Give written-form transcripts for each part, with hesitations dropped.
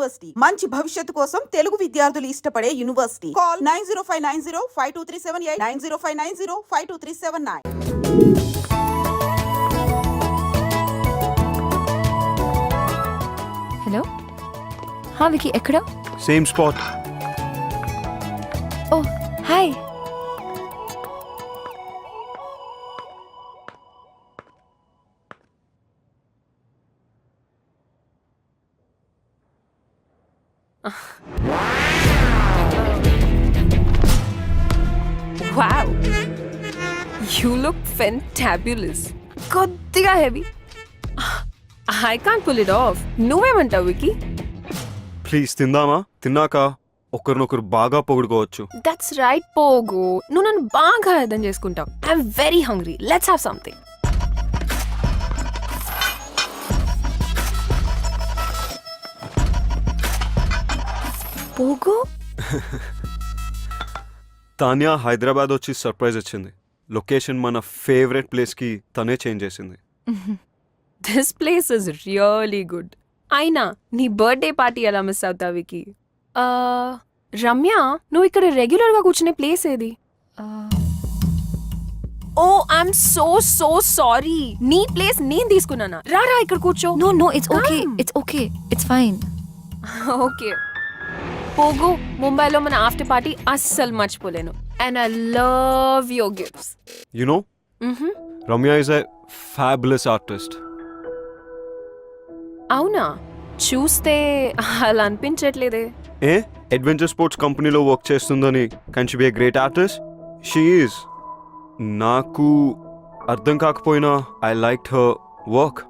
University మంచి భవిష్యత్తు కోసం తెలుగు విద్యార్థులు ఇష్టపడే యూనివర్సిటీ. కాల్ 9059052378 9059052379. హలో, హా వికీ, ఎక్కడ? Same spot. Oh hi. Wow, you look fantabulous. కొద్దిగా heavy. I can't pull it off. నువ్వేమంటావు వికీ? ప్లీజ్ తిందామా? తిన్నాక ఒకరినొకరు బాగా పొగుడుకోవచ్చు. That's right, పోగు. నువ్వు నన్ను బాగా అర్థం చేసుకుంటావు. I'm very hungry. Let's have something. పోగు, తాన్యా హైదరాబాద్ వచ్చి సర్ప్రైజ్ ఇచ్చింది. లొకేషన్ మన ఫేవరెట్ ప్లేస్కి తనే చేంజ్ చేసింది. this place is really good. అయినా నీ బర్త్డే పార్టీ ఎలా మిస్ అవుతావు వికీ? రమ్య, నువ్వు ఇక్కడ రెగ్యులర్గా కూర్చునే ప్లేస్ ఏది? ఓ ఐఎమ్ సో సారీ. నీ ప్లేస్ నేను తీసుకున్నానా? రారా ఇక్కడ కూర్చో. No, it's okay. It's fine. Okay పోగు, ముంబైలో మన ఆఫ్టర్ పార్టీ అస్సలు మర్చిపోలేను. And I love your gifts. You know, Ramya is a fabulous artist. అవునా? చూస్తే అలా అనిపించట్లేదే. ఏ అడ్వెంచర్ స్పోర్ట్స్ కంపెనీలో వర్క్ చేస్తుందని can she be a great artist? She is. నాకు అర్థం కాకపోయినా I like her work.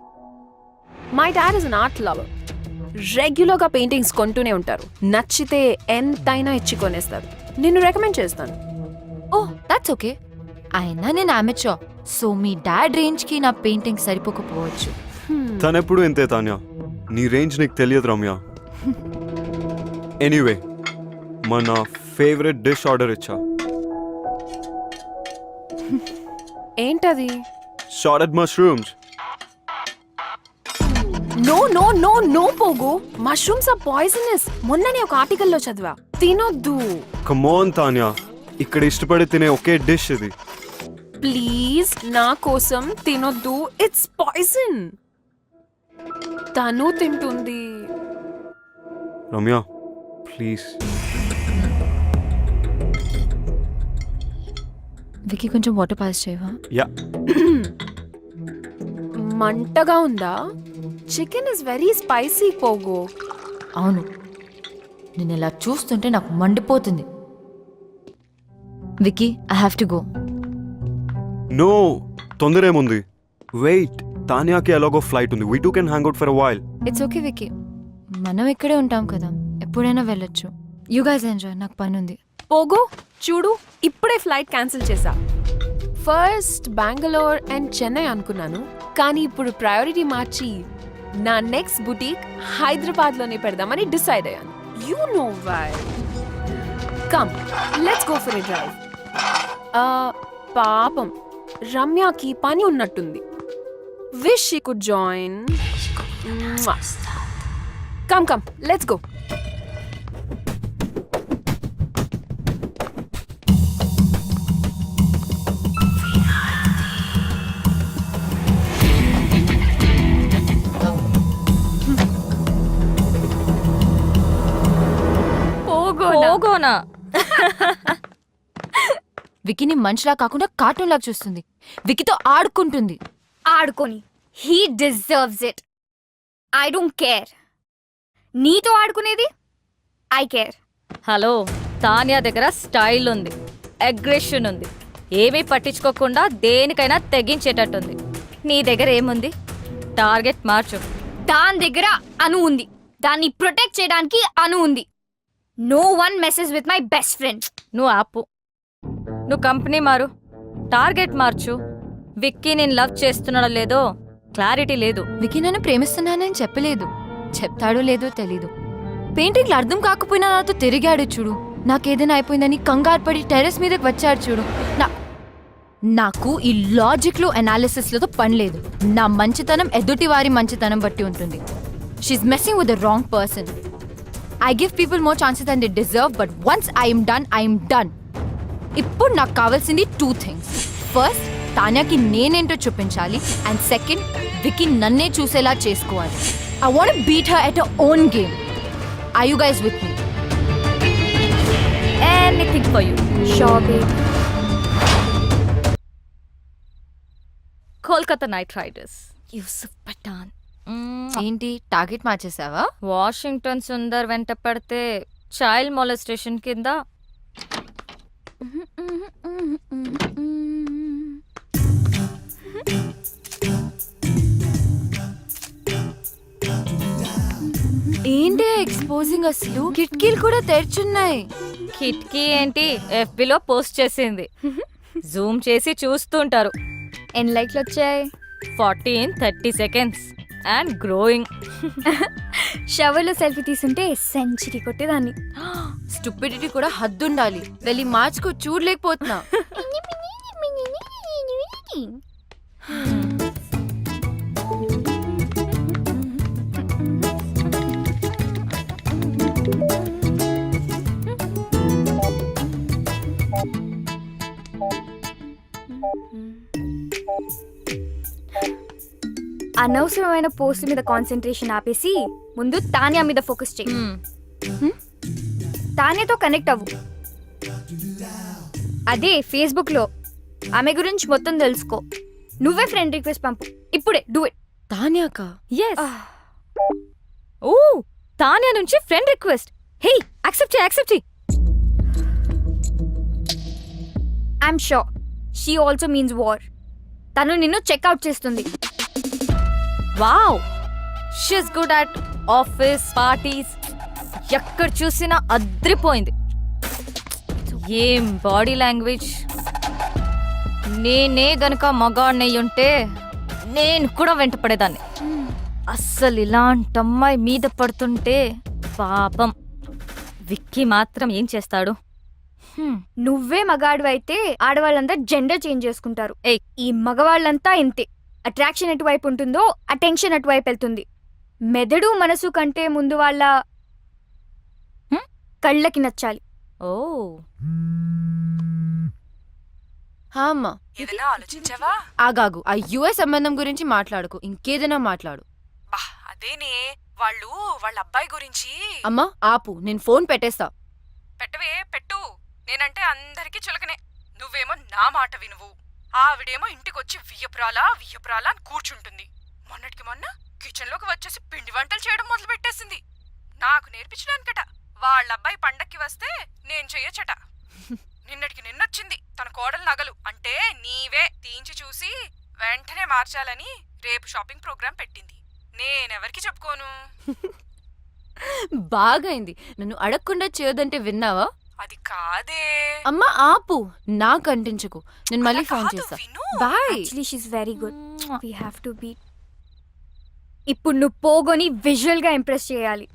My dad is an art lover. రెగ్యులర్గా paintings కొంటూనే ఉంటారు. నచ్చితే ఎంతైనా ఇచ్చి కొనేస్తారు. నిన్ను రికమెండ్ చేస్తాను. Oh, that's okay. అయినా నేను amateur, సో మీ డాడ్ రేంజ్ కి నా పెయింటింగ్ సరిపోకపోవచ్చు. తనెప్పుడు ఇంతే తాన్యా, నీ రేంజ్ నీకు తెలియదు రమ్య. ఎనీవే, మన ఫేవరెట్ డిష్ ఆర్డర్ ఇచ్చా. ఏంటది? Sautéed mushrooms. నో పోగు, మష్రూమ్స్ ఆర్ పాయిజనస్. మొన్ననే ఒక ఆర్టికల్లో చదివా. తినొద్దు. కమ్ ఆన్ తాన్యా, ఇక్కడ ఇష్టపడి తినే ఒకే డిష్ ఇది. ప్లీజ్ నా కోసం తినొద్దు. It's poison. తను తింటుంది. రమ్య ప్లీజ్. వికీ, కొంచెం వాటర్ పాస్ చేయవా? యా. మంటగా ఉందా? చికెన్ ఇస్ వెరీ స్పైసీ పోగు. అవును, నేను ఇలా చూస్తుంటే నాకు మండిపోతుంది. Vicky, I have to go. No, తొందర ఏముంది? వెయిట్, తాన్యాకి ఎలాగో ఫ్లైట్ ఉంది. We two can hang out for a while. It's okay Vicky, మనం ఇక్కడే ఉంటాం కదా, ఎప్పుడైనా వెళ్ళొచ్చు. యూ గైస్ ఎంజాయ్, నాకు పని ఉంది. పోగు చూడు, ఇప్పుడే ఫ్లైట్ క్యాన్సిల్ చేశా. ఫస్ట్ బెంగళూరు అండ్ చెన్నై అనుకున్నాను, కానీ ఇప్పుడు ప్రయారిటీ మార్చి నా నెక్స్ట్ బుటీక్ హైదరాబాద్లోనే పెడదామని డిసైడ్ అయ్యాను. You know why. Come, let's go for a drive. పాపం రమ్యకి పని ఉన్నట్టుంది. Wish she could join. Come, let's go. పోగోనా? వికీని మనిషిలా కాకుండా కార్టూన్ లాగా చూస్తుంది. వికీతో ఆడుకుంటుంది. ఆడుకొని, he deserves it. I don't care. నీతో ఆడుకునేది ఐ కేర్. హలో, తాన్యా దగ్గర స్టైల్ ఉంది, అగ్రెషన్ ఉంది, ఏమీ పట్టించుకోకుండా దేనికైనా తెగించేటట్టుంది. నీ దగ్గర ఏముంది? టార్గెట్ మార్చు. దాని దగ్గర అను ఉంది. దాన్ని ప్రొటెక్ట్ చేయడానికి అను ఉంది. No one message with my best friend. నువ్వు ఆపు. నువ్వు కంపెనీ మారు, టార్గెట్ మార్చు. విక్కీ నేను లవ్ చేస్తున్నాడో లేదో క్లారిటీ లేదు. వికీ నన్ను ప్రేమిస్తున్నానని చెప్పలేదు. చెప్తాడో లేదో తెలీదు. పెయింటింగ్లు అర్థం కాకపోయినా నాతో తిరిగాడు చూడు. నాకేదైనా అయిపోయిందని కంగారు పడి టెర్రస్ మీదకి వచ్చాడు చూడు. నాకు ఈ లాజిక్లు అనాలిసిస్లతో పని లేదు. నా మంచితనం ఎదుటి వారి మంచితనం బట్టి ఉంటుంది. She's messing with the wrong person. I give people more chances than they deserve, but once I am done. ఇప్పుడు నాకు కావాల్సింది 2 things. ఫస్ట్, తాన్యాకి నేనేంటో చూపించాలి. అండ్ సెకండ్, వికీ నన్నే చూసేలా చేసుకోవాలి. I want to beat her at her own game. Are you guys with me? Anything for you. Sure, babe. Kolkata knight riders, Yusuf Pathan. ఏంటి target మార్చేసావా? Washington Sundar వెంట పడితే చైల్డ్ మొలెస్టేషన్ కింద. ఏంటి ఎక్స్పోజింగ్ అసలు? కిటికీలు కూడా తెరిచున్నాయి. కిటికీ ఏంటి, FBలో పోస్ట్ చేసింది. జూమ్ చేసి చూస్తుంటారు. ఎన్ని లైక్లు వచ్చాయి? 40 in 30 seconds and growing. షవర్లో సెల్ఫీ తీసుంటే సెంచరీ కొట్టేదాన్ని. స్టూపిడిటీ కూడా హద్దుండాలి. వెళ్ళి మార్చుకో, చూడలేకపోతున్నా. అనవసరమైన పోస్ట్ మీద కాన్సన్ట్రేషన్ ఆపేసి ముందు తాన్యా మీద ఫోకస్ చేయి. తాన్యాతో కనెక్ట్ అవ్వు. అదే ఫేస్బుక్ లో ఆమె గురించి మొత్తం తెలుసుకో. నువ్వే ఫ్రెండ్ రిక్వెస్ట్ పంపు ఇప్పుడే. Do it. తాన్యాక? Yes. ఓ, తాన్యా నుంచి ఫ్రెండ్ రిక్వెస్ట్. హే, యాక్సెప్ట్ చేయి. I'm sure she also means war. తను నిన్ను చెక్అవుట్ చేస్తుంది. Wow, she's good at office parties. ఎక్కడ చూసినా అద్రిపోయింది. ఏం బాడీ లాంగ్వేజ్. నేనే గనక మగాడినయ్యుంటే నేను కూడా వెంట పడేదాన్ని. అస్సలు ఇలాంటి అమ్మాయి మీద పడుతుంటే పాపం. విక్కీ మాత్రం ఏం చేస్తాడు? నువ్వే మగాడు అయితే ఆడవాళ్ళంతా జెండర్ చేంజ్ చేసుకుంటారు. ఏయ్, ఈ మగవాళ్ళంతా ఇంతే. అట్రాక్షన్ ఎటువైపు ఉంటుందో అటెన్షన్ అటువైపు వెళ్తుంది. మెదడు మనసు కంటే ముందు వాళ్ళ కళ్ళకి నచ్చాలి. ఓ, అమ్మా, ఏదైనా ఆలోచించావా? ఆగాగు. ఆ యుఎస్ సంబంధం గురించి మాట్లాడుకు, ఇంకేదైనా మాట్లాడు. బా, అదేనే వాళ్ళు వాళ్ళ అబ్బాయి గురించి. అమ్మా ఆపు, నేను ఫోన్ పెట్టేస్తా. పెట్టు. నేనంటే అందరికీ చులకనే. నువ్వేమో నా మాట వినువు. ఆవిడేమో ఇంటికొచ్చి వియ్యపురాలా అని కూర్చుంటుంది. మొన్నటికి మొన్న కిచెన్లోకి వచ్చేసి పిండి వంటలు చేయడం మొదలు పెట్టేసింది. నాకు నేర్పించడానికట. వాళ్ళ అబ్బాయి పండక్కి వస్తే నేను చెయ్యొచ్చట. నిన్నటికి నిన్నొచ్చింది తన కోడలు నగలు అంటే నీవే తీయించి చూసి వెంటనే మార్చాలని రేపు షాపింగ్ ప్రోగ్రాం పెట్టింది. నేనెవరికి చెప్పుకోను. బాగైంది. నన్ను అడగకుండా చేయొద్దంటే విన్నావా? అది కాదే. అమ్మా ఆపు, నాకు అంటించకు. నేను మళ్ళీ అలా ఫోన్ కాదు, చేస్తా. విను. Bye. Actually she's very good. We have to be. ఇప్పుడు నువ్వు పోగొని విజువల్ గా ఇంప్రెస్ చేయాలి.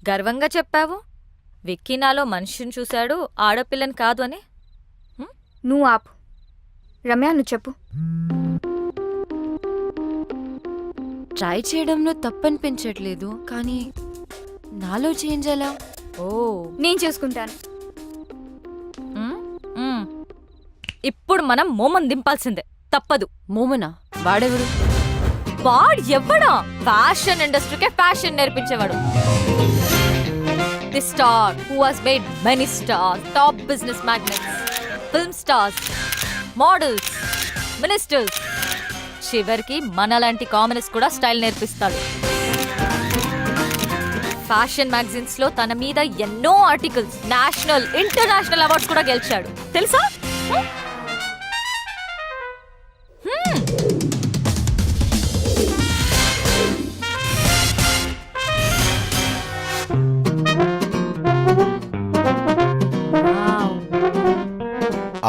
గర్వంగా చెప్పావు. విక్కీ నాలో మనిషిని చూశాడు, ఆడపిల్లని కాదు అని. నువ్వు ఆపు. రమ్య, నువ్వు చెప్పు. ట్రై చేయడంలో తప్పనిపించట్లేదు, కానీ నాలో చేంజ్ ఎలా? ఓ, నేను చేసుకుంటాను. ఇప్పుడు మనం మోమన్ దింపాల్సిందే, తప్పదు. మోమనా? వాడెవరు? వాడు ఎవ్వడా? ఫ్యాషన్ ఇండస్ట్రీకే ఫ్యాషన్ నేర్పించేవాడు. The star who has made many stars, top business magnates, film stars, models, ministers, చివరికి మనలాంటి కామనర్స్ కూడా స్టైల్ నేర్పిస్తాడు. ఫ్యాషన్ మ్యాగజైన్స్ లో తన మీద ఎన్నో ఆర్టికల్స్, నేషనల్ ఇంటర్నేషనల్ అవార్డ్స్ కూడా గెలిచాడు, తెలుసా?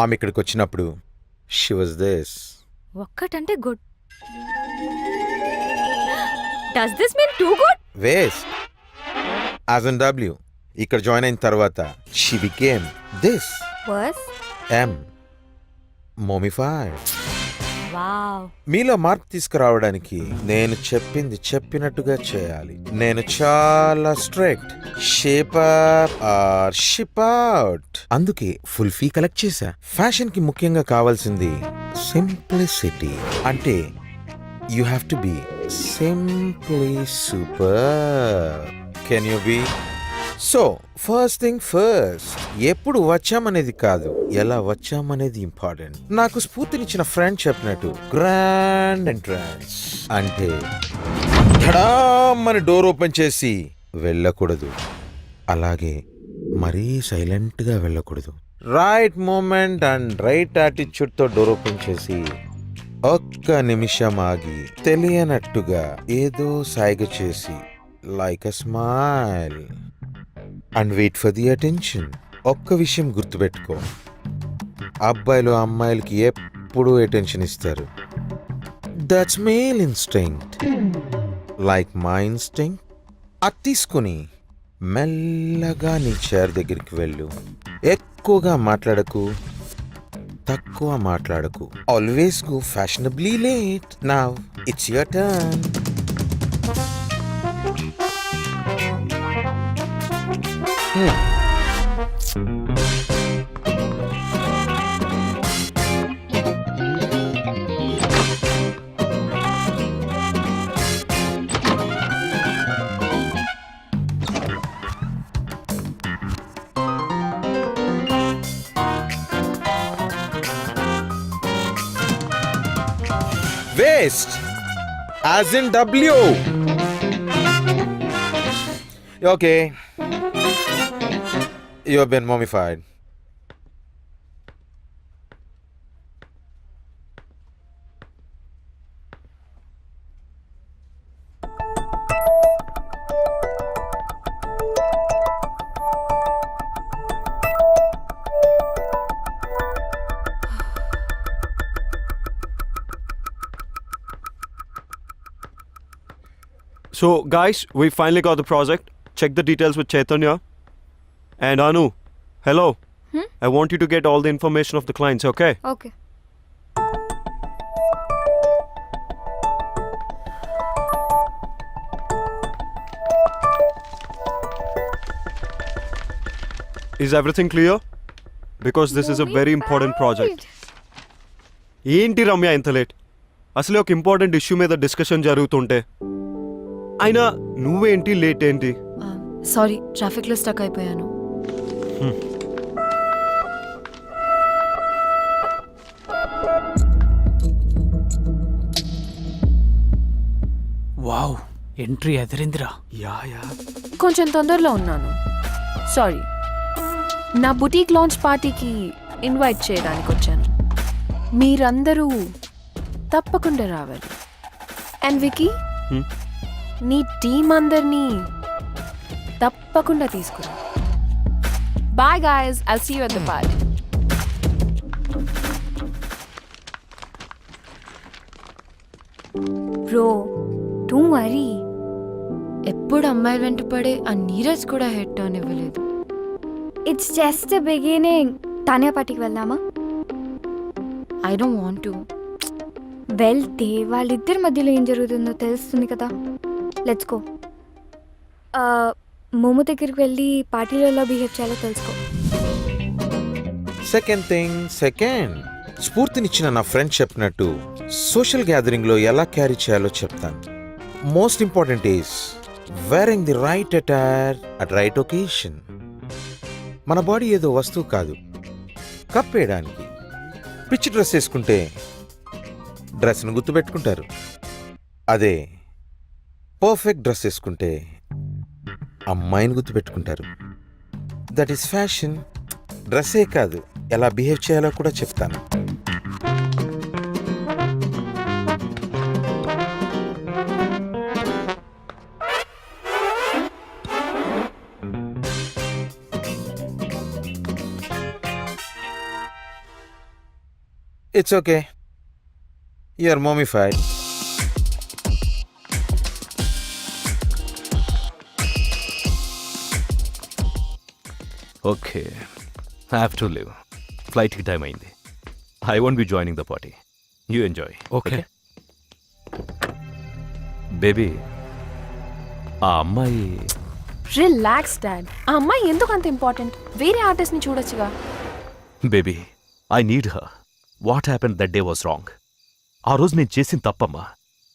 ఆమె ఇక్కడికి వచ్చినప్పుడు షీ వాజ్ దిస్. ఒక్కటంటే good. Does this mean too good? Waste. As in W. ఇక్కడ జాయిన్ అయిన తర్వాత she became this. Worse M momified. Wow. మీలో మార్పు తీసుకురావడానికి నేను చెప్పింది చెప్పినట్టుగా చేయాలి. నేను చాలా strict. Shape up or ship out. అందుకే ఫుల్ ఫీ కలెక్ట్ చేశా. ఫ్యాషన్ కి ముఖ్యంగా కావాల్సింది సింప్లిసిటీ. అంటే you have to be simply super. Can you be? So first thing first, ఎప్పుడు వచ్చామనేది కాదు, ఎలా వచ్చామనేది ఇంపార్టెంట్. నాకు స్ఫూర్తినిచ్చిన ఫ్రెండ్ చెప్పినట్టు గ్రాండ్ ఎంట్రన్స్ అంటే ధడామని డోర్ ఓపెన్ చేసి వెళ్ళకూడదు, అలాగే మరీ సైలెంట్ గా వెళ్ళకూడదు. Right moment and right attitude తో డోర్ ఓపెన్ చేసి ఒక్క నిమిషం ఆగి తెలియనట్టుగా ఏదో సాయిగ చేసి like a smile and wait for the attention. ఒక్క విషయం గుర్తుపెట్టుకో, అబ్బాయిలు అమ్మాయిలకి ఎప్పుడూ అటెన్షన్ ఇస్తారు. That's male instinct, like my instinct. అది తీసుకుని మెల్లగా నీ చైర్ దగ్గరికి వెళ్ళు. ఎక్కువగా మాట్లాడకు, తక్కువ మాట్లాడకు. Always go fashionably late. Now it's your turn. Waste, as in W. Okay. You have been mummified. So, guys, we finally got the project. Check the details with Chaitanya. And Anu, hello. I want you to get all the information of the clients, okay? Okay. Is everything clear? Because this is a very important project. ఏంటి రమ్య ఇంత late? అసలే ఒక important issue మీద discussion జరుగుతుంటే అయినా నువ్వేంటి late ఏంటి? Sorry, ట్రాఫిక్లో స్టక్ అయిపోయాను. Wow, entry ఎదిరిందిరా. యా కొంచెం తొందరలో ఉన్నాను, సారీ. నా బుటీక్ లాంచ్ పార్టీకి ఇన్వైట్ చేయడానికి వచ్చాను. మీరందరూ తప్పకుండా రావాలి. అండ్ వికీ, నీ టీం అందరినీ తప్పకుండా తీసుకురా. Bye guys, I'll see you at the party. Bro, don't worry. ఎప్పుడు అమ్మాయి వెంట పడే ఆ నీరజ్ కూడా హెడ్ టర్న్ ఇవ్వలేదు. It's just the beginning. తానే పార్టీకి వెళ్దామా? I don't want to. వెళ్తే వాళ్ళిద్దరి మధ్యలో ఏం జరుగుతుందో తెలుస్తుంది కదా. Let's go. మోమో దగ్గరికి వెళ్ళి పార్టీలో ఎలా బిహేవ్ చేయాలో తెలుసుకో. సెకండ్ స్ఫూర్తినిచ్చిన నా ఫ్రెండ్ చెప్పినట్టు సోషల్ గ్యాదరింగ్ లో ఎలా క్యారీ చేయాలో చెప్తాను. Most important is wearing the right attire at right occasion. మన బాడీ ఏదో వస్తువు కాదు, కప్పేయడానికి. పిచ్చి డ్రెస్ వేసుకుంటే డ్రెస్ను గుర్తుపెట్టుకుంటారు. అదే పర్ఫెక్ట్ డ్రెస్ వేసుకుంటే అమ్మాయిని గుర్తుపెట్టుకుంటారు. That is fashion. డ్రెస్సే కాదు, ఎలా బిహేవ్ చేయాలో కూడా చెప్తాను. It's okay. You're mummified. Okay, I have to leave. Flight ki time అయింది. I won't be joining the party. You enjoy. Okay. Baby, ఆ అమ్మాయి రిలాక్స్ డాడ్. ఆ అమ్మాయి ఎందుకు అంత ఇంపార్టెంట్? వేరే ఆర్టిస్ట్ ని చూడొచ్చుగా. Baby, I need her. What happen that day was wrong. ఆ రోజు నేను చేసిన తప్పమ్మా.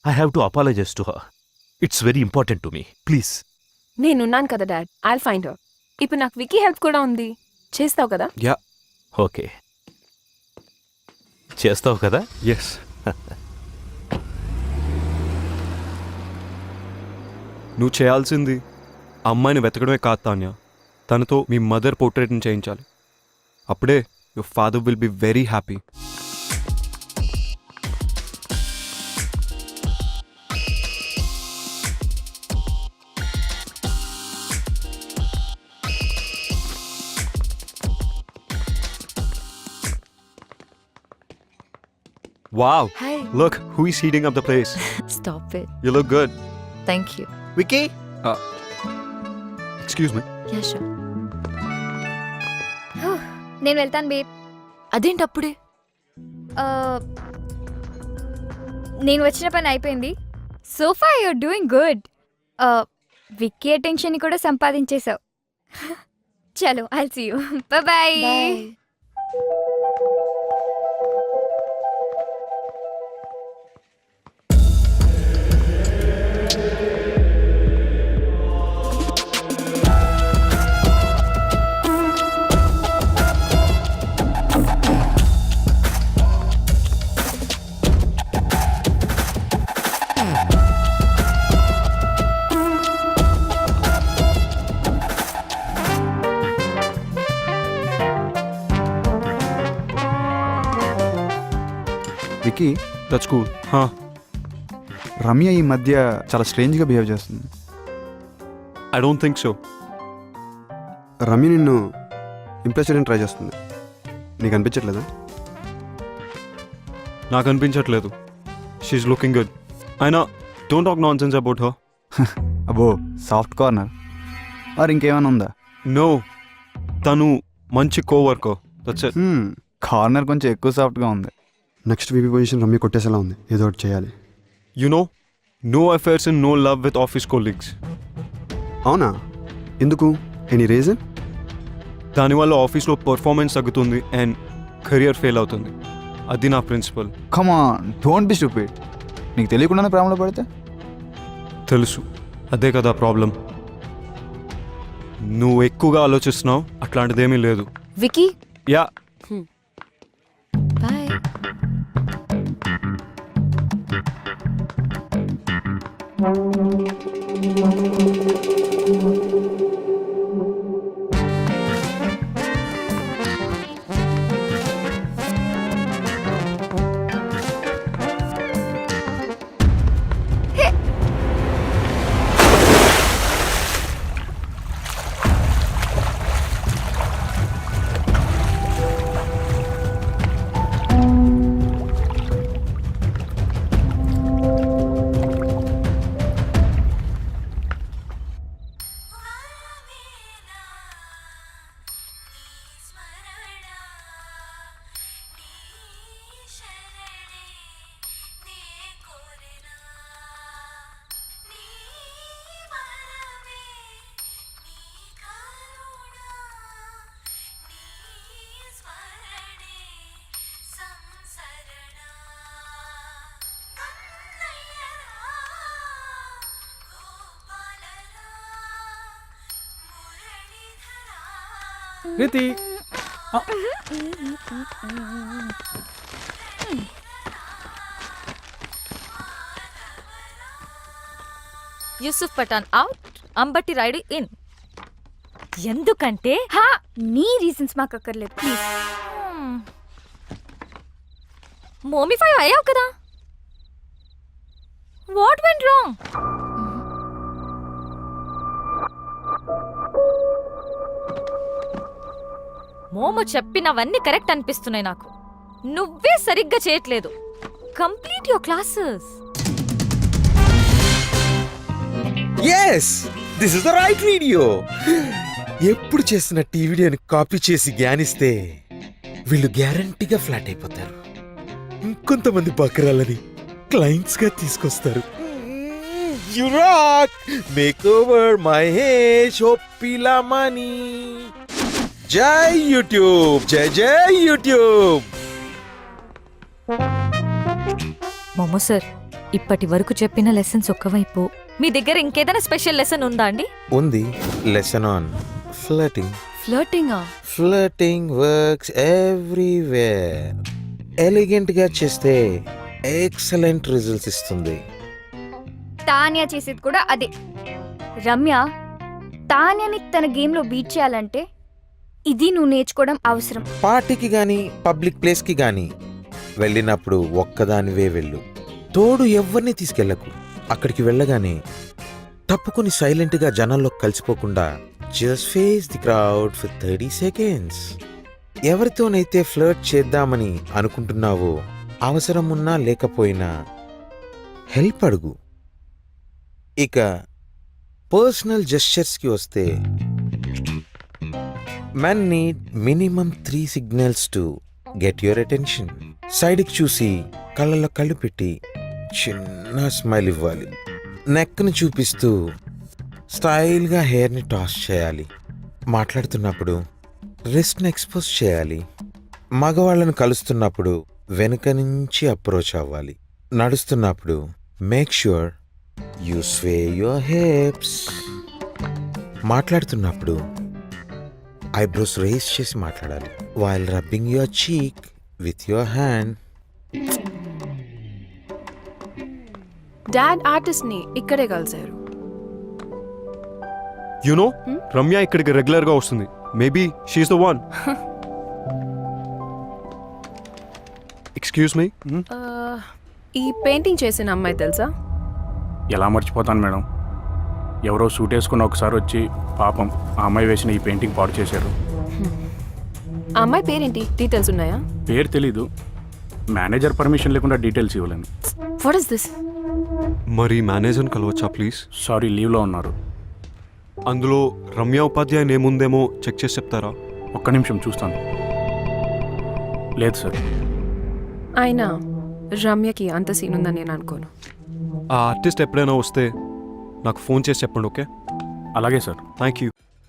I have to apologize to her. It's very important to me. Please. నేనున్నాను కదా డాడ్, ఐల్ ఫైండ్ హర్. ఇప్పుడు నాకు వికీ హెల్ప్ కూడా ఉంది. చేస్తావు కదా? యా. ఓకే, చేస్తావు కదా? ఎస్. నువ్వు చేయాల్సింది ఆ అమ్మాయిని వెతకడమే కాదు తాన్య, తనతో మీ మదర్ పోర్ట్రేట్ని చేయించాలి. అప్పుడే your father will be very happy. Wow, Hi. look who is heating up the place. Stop it. You look good. Thank you. Vicky? Excuse me. Yeah, sure. నేను వెళ్తాను బేబ్. అదేంటి అప్పుడే? నేను వచ్చిన పని అయిపోయింది. So far you're doing good. Vicky attention కూడా సంపాదించేశావు. చలో, I'll see you. Bye. Vicky, That's cool. Huh? Ramya ఈ మధ్య చాలా స్ట్రేంజ్గా బిహేవ్ చేస్తుంది. I don't think so. Ramya నిన్ను ఇంప్రెస్ చేయడానికి ట్రై చేస్తుంది. నీకు అనిపించట్లేదా? నాకు అనిపించట్లేదు. She's looking good. అయినా don't talk nonsense about her. అబ్బో, సాఫ్ట్ కార్నర్ మరి ఇంకేమైనా ఉందా? No. తను మంచి కోవర్కర్. That's it. కార్నర్ కొంచెం ఎక్కువ సాఫ్ట్గా ఉంది. నెక్స్ట్ వీపీ పొజిషన్ రమ్య కొట్టేసేలా ఉంది. ఏదో ఒకటి చేయాలి. You know, no affairs and no love with office colleagues. అవునా? ఎందుకు? Any reason? దానివల్ల ఆఫీస్లో పర్ఫార్మెన్స్ తగ్గుతుంది అండ్ కెరియర్ ఫెయిల్ అవుతుంది. అది నా principle. Come on, don't be stupid. నీకు తెలియకుండానే ప్రేమలో పడితే? తెలుసు, అదే కదా ప్రాబ్లం. నువ్వు ఎక్కువగా ఆలోచిస్తున్నావు, అట్లాంటిదేమీ లేదు. Vicky, yeah. Bye. Reeti, Yusuf Pathan out, Ambati Rayudu in. ఎందుకంటే హా, నీ రీజన్స్ మాకు అక్కర్లేదు ప్లీజ్. మోమిఫై అయ్యావు కదా. What went wrong? మోము చెప్పినవన్నీ కరెక్ట్ అనిపిస్తున్నాయి నాకు. నువ్వే సరిగ్గా చేయట్లేదు. Complete your classes. Yes, this is the right video. ఎప్పుడు చేసిన టీ వీడియోని కాపీ చేసి జ్ఞానిస్తే వీళ్ళు గ్యారంటీగా ఫ్లాట్ అయిపోతారు. ఇంకొంతమంది బకరాలని క్లయింట్స్ గా తీసుకొస్తారు. You rock makeover Mahesh ఒప్పిలమని. జై యూట్యూబ్, జై జై యూట్యూబ్. మొమ్మ సార్ ఇప్పటి వరకు చెప్పిన లెసన్స్ ఒక్కవైపు మీ దగ్గర ఇంకేదైనా స్పెషల్ లెసన్ ఉందా అండి? ఉంది లెసన్ ఆన్ ఫ్లర్టింగ్. ఫ్లర్టింగా? Flirting works everywhere. ఎలిగెంట్ గా చేస్తే ఎక్సలెంట్ రిజల్ట్స్ ఇస్తుంది. తాన్యా చేసేది కూడా అదే. రమ్య తాన్యాని తన గేమ్లో బీట్ చేయాలంటే ఇది నువ్వు నేర్చుకోవడం అవసరం. పార్టీకి గాని పబ్లిక్ ప్లేస్ కి గాని వెళ్ళినప్పుడు ఒక్కదానివే వెళ్ళు. తోడు ఎవరిని తీసుకెళ్లకు. అక్కడికి వెళ్ళగానే తప్పుకొని సైలెంట్ గా జనాల్లో కలిసిపోకుండా just face the crowd for 30 seconds. ఎవరితోనైతే ఫ్లర్ట్ చేద్దామని అనుకుంటున్నావో అవసరం ఉన్నా లేకపోయినా హెల్ప్ అడుగు. ఇక పర్సనల్ జెస్చర్స్ కి వస్తే men need minimum 3 signals to get your attention. సైడ్కి చూసి కళ్ళల్లో కళ్ళు పెట్టి చిన్న స్మైల్ ఇవ్వాలి. నెక్ని చూపిస్తూ స్టైల్గా హెయిర్ని టాస్ చేయాలి. మాట్లాడుతున్నప్పుడు రిస్ట్ని ఎక్స్పోజ్ చేయాలి. మగవాళ్ళను కలుస్తున్నప్పుడు వెనుక నుంచి అప్రోచ్ అవ్వాలి. నడుస్తున్నప్పుడు make sure you sway your hips. మాట్లాడుతున్నప్పుడు ఐబ్రోస్ రేస్ చేసి మాట్లాడాలి. While rubbing your cheek with your hand. Dad artist ని ఇక్కడే కలిశారు. యు నో రమ్య ఇక్కడికి రెగ్యులర్ గా వస్తుంది. Maybe she's the one. Excuse me. ఈ పెయింటింగ్ చేసిన అమ్మాయి తెలుసా? ఎలా మర్చిపోతాను మేడం. ఎవరో సూట్ వేసుకుని ఒకసారి వచ్చి పాపం ఆ అమ్మాయి వేసిన ఈ పెయింటింగ్ పాడు చేశారు. ఆ అమ్మాయి పేరేంటి? డీటెయిల్స్ ఉన్నాయా? పేరు తెలీదు. మేనేజర్ పర్మిషన్ లేకుండా డీటెయిల్స్ ఇవ్వలేను. What is this? మరి మేనేజర్ని కలవచ్చా ప్లీజ్? సారీ, లీవ్లో ఉన్నారు. అందులో రమ్య ఉపాధ్యాయ ఏముందేమో చెక్ చేసి చెప్తారా? ఒక్క నిమిషం చూస్తాను. లేదు సార్. అయినా రమ్యకి అంత సీన్ ఉందని నేను అనుకోను. ఆ ఆర్టిస్ట్ ఎప్పుడైనా వస్తే నాకు ఫోన్ చేసి చెప్పండి. ఓకే? అలాగే సార్. Thank you.